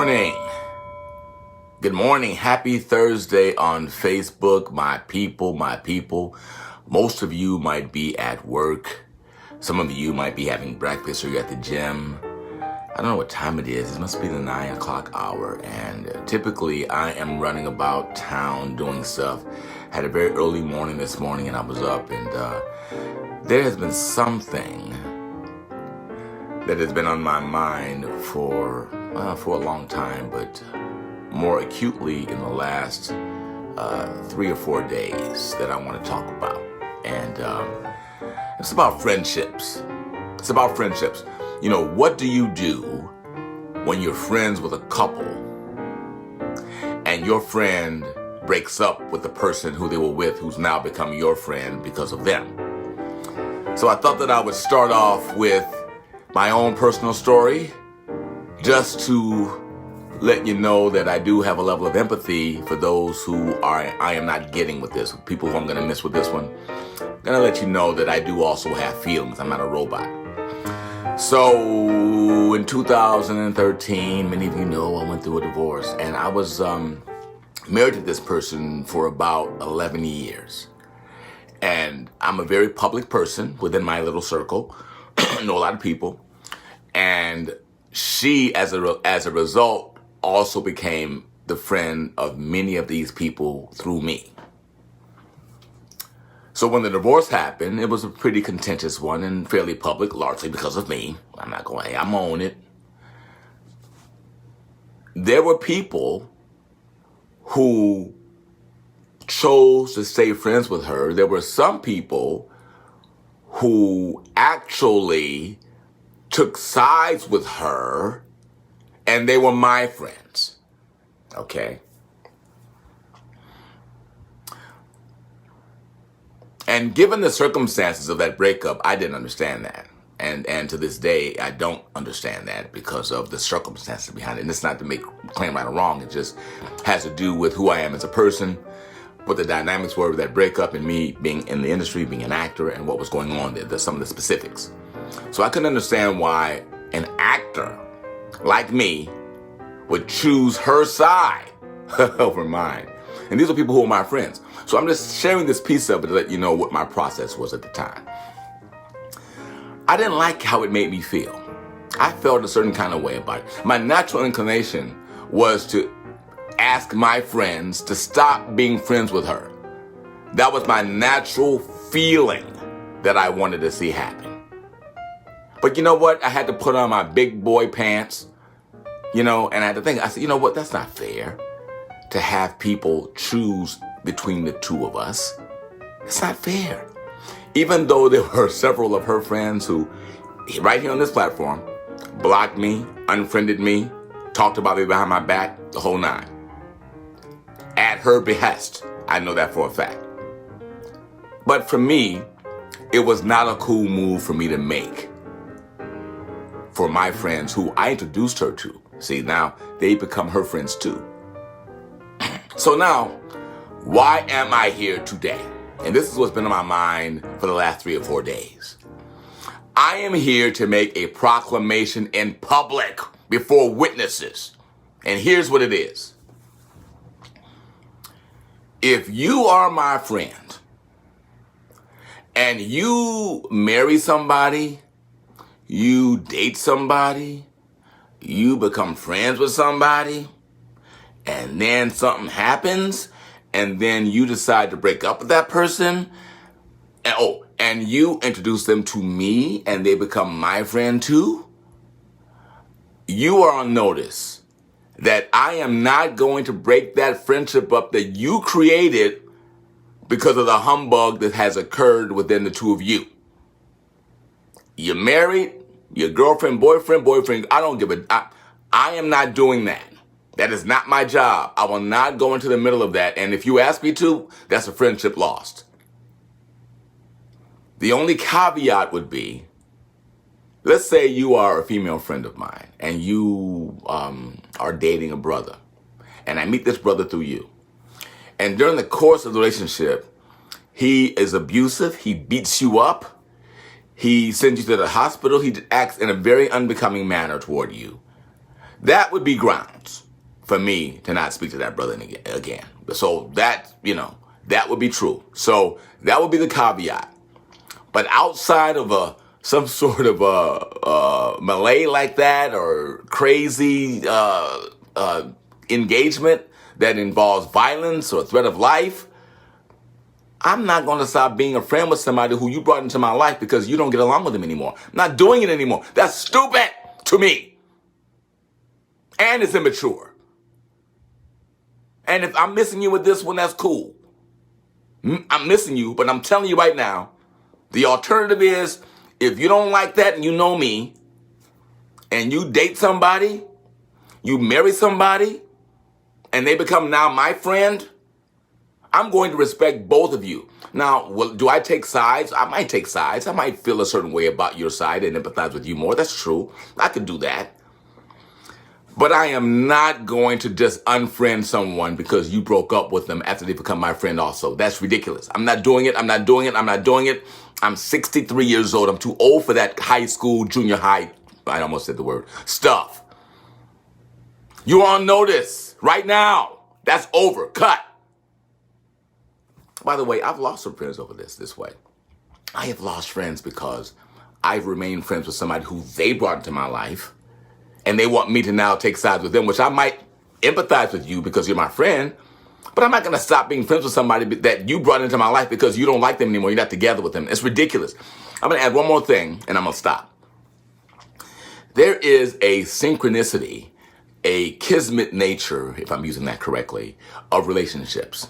morning. Good morning. Happy Thursday on Facebook, my people, my people. Most of you might be at work. Some of you might be having breakfast or you're at the gym. I don't know what time it is. It must be the 9 o'clock hour. And typically I am running about town doing stuff. Had a very early morning this morning and I was up and there has been something that has been on my mind for a long time, but more acutely in the last 3 or 4 days that I want to talk about. And it's about friendships. It's about friendships. You know, what do you do when you're friends with a couple and your friend breaks up with the person who they were with who's now become your friend because of them? So I thought that I would start off with my own personal story, just to let you know that I do have a level of empathy for those who I am not getting with this, people who I'm going to miss with this one. I'm going to let you know that I do also have feelings. I'm not a robot. So in 2013, many of you know I went through a divorce, and I was married to this person for about 11 years. And I'm a very public person within my little circle. I know a lot of people. And she, as a result, also became the friend of many of these people through me. So when the divorce happened, it was a pretty contentious one and fairly public, largely because of me. I'm not going, hey, I'm on it. There were people who chose to stay friends with her. There were some people who actually took sides with her, and they were my friends. Okay? And given the circumstances of that breakup, I didn't understand that. And to this day, I don't understand that because of the circumstances behind it. And it's not to make a claim right or wrong. It just has to do with who I am as a person, what the dynamics were of that breakup, and me being in the industry, being an actor, and what was going on there. There's some of the specifics. So I couldn't understand why an actor like me would choose her side over mine. And these are people who are my friends. So I'm just sharing this piece of it to let you know what my process was at the time. I didn't like how it made me feel. I felt a certain kind of way about it. My natural inclination was to ask my friends to stop being friends with her. That was my natural feeling that I wanted to see happen. But you know what? I had to put on my big boy pants, and I had to think, I said, you know what? That's not fair to have people choose between the two of us. It's not fair. Even though there were several of her friends who, right here on this platform, blocked me, unfriended me, talked about me behind my back, the whole nine. At her behest. I know that for a fact. But for me, it was not a cool move for me to make for my friends who I introduced her to. See, now they become her friends too. So now, why am I here today? And this is what's been on my mind for the last 3 or 4 days. I am here to make a proclamation in public before witnesses. And here's what it is. If you are my friend and you marry somebody, you date somebody, you become friends with somebody, and then something happens, and then you decide to break up with that person, and you introduce them to me, and they become my friend too, you are on notice that I am not going to break that friendship up that you created because of the humbug that has occurred within the two of you. You're married, your girlfriend, boyfriend, I don't give I am not doing that. That is not my job. I will not go into the middle of that. And if you ask me to, that's a friendship lost. The only caveat would be, let's say you are a female friend of mine and you are dating a brother. And I meet this brother through you. And during the course of the relationship, he is abusive. He beats you up. He sends you to the hospital. He acts in a very unbecoming manner toward you. That would be grounds for me to not speak to that brother again. So that, that would be true. So that would be the caveat. But outside of some sort of melee like that or crazy engagement that involves violence or threat of life, I'm not going to stop being a friend with somebody who you brought into my life because you don't get along with them anymore. I'm not doing it anymore. That's stupid to me. And it's immature. And if I'm missing you with this one, that's cool. I'm missing you, but I'm telling you right now, the alternative is if you don't like that and you know me, and you date somebody, you marry somebody, and they become now my friend, I'm going to respect both of you. Now, do I take sides? I might take sides. I might feel a certain way about your side and empathize with you more. That's true. I could do that. But I am not going to just unfriend someone because you broke up with them after they become my friend also. That's ridiculous. I'm not doing it. I'm not doing it. I'm not doing it. I'm 63 years old. I'm too old for that high school, junior high, I almost said the word, stuff. You're on notice right now. That's over. Cut. By the way, I've lost some friends over this way. I have lost friends because I've remained friends with somebody who they brought into my life, and they want me to now take sides with them, which I might empathize with you because you're my friend, but I'm not going to stop being friends with somebody that you brought into my life because you don't like them anymore. You're not together with them. It's ridiculous. I'm going to add one more thing, and I'm going to stop. There is a synchronicity, a kismet nature, if I'm using that correctly, of relationships,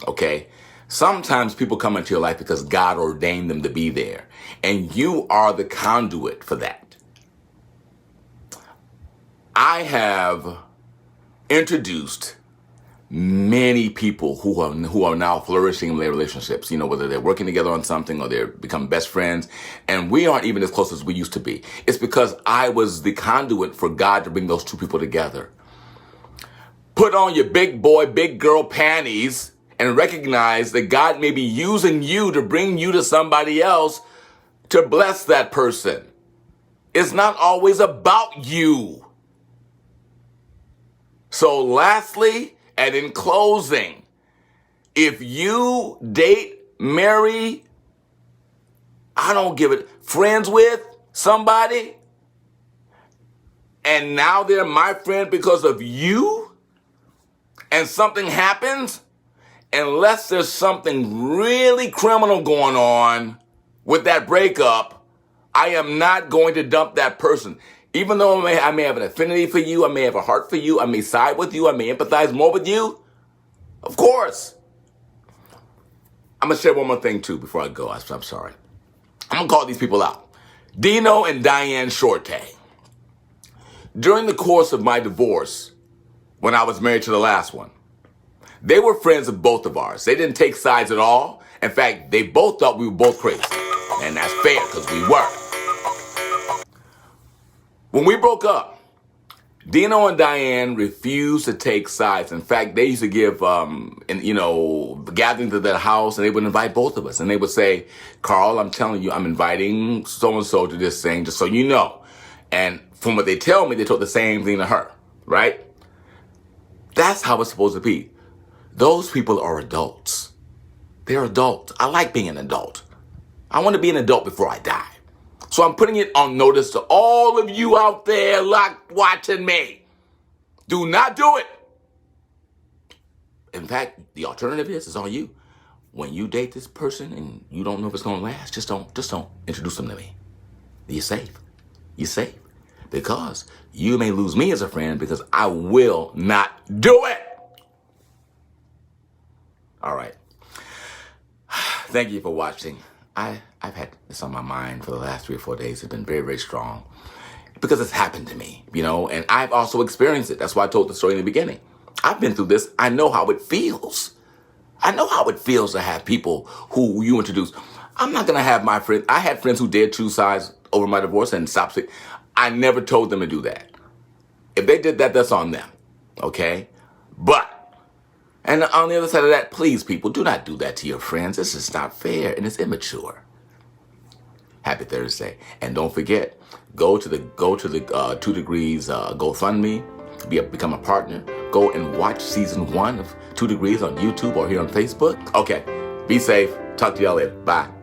okay? Sometimes people come into your life because God ordained them to be there, and you are the conduit for that. I have introduced many people who are now flourishing in their relationships, whether they're working together on something or they're become best friends, and we aren't even as close as we used to be. It's because I was the conduit for God to bring those two people together. Put on your big boy, big girl panties and recognize that God may be using you to bring you to somebody else to bless that person. It's not always about you. So lastly, and in closing, if you date, marry, friends with somebody, and now they're my friend because of you, and something happens, unless there's something really criminal going on with that breakup, I am not going to dump that person. Even though I may have an affinity for you, I may have a heart for you, I may side with you, I may empathize more with you. Of course. I'm going to share one more thing, too, before I go. I'm sorry. I'm going to call these people out. Dino and Diane Shorte. During the course of my divorce, when I was married to the last one, they were friends of both of ours. They didn't take sides at all. In fact, they both thought we were both crazy. And that's fair, because we were. When we broke up, Dino and Diane refused to take sides. In fact, they used to give, gatherings at their house, and they would invite both of us. And they would say, Carl, I'm telling you, I'm inviting so-and-so to this thing, just so you know. And from what they tell me, they told the same thing to her, right? That's how it's supposed to be. Those people are adults. They're adults. I like being an adult. I want to be an adult before I die. So I'm putting it on notice to all of you out there watching me. Do not do it. In fact, the alternative is on you. When you date this person and you don't know if it's going to last, just don't introduce them to me. You're safe. You're safe. Because you may lose me as a friend because I will not do it. All right. Thank you for watching. I've had this on my mind for the last 3 or 4 days. It's been very, very strong because it's happened to me, and I've also experienced it. That's why I told the story in the beginning. I've been through this. I know how it feels. I know how it feels to have people who you introduce. I'm not going to have my friends. I had friends who did choose sides over my divorce and stopped. I never told them to do that. If they did that, that's on them. Okay? And on the other side of that, please, people, do not do that to your friends. This is not fair, and it's immature. Happy Thursday. And don't forget, go to the 2 Degrees GoFundMe, become a partner. Go and watch season 1 of 2 Degrees on YouTube or here on Facebook. Okay, be safe. Talk to y'all later. Bye.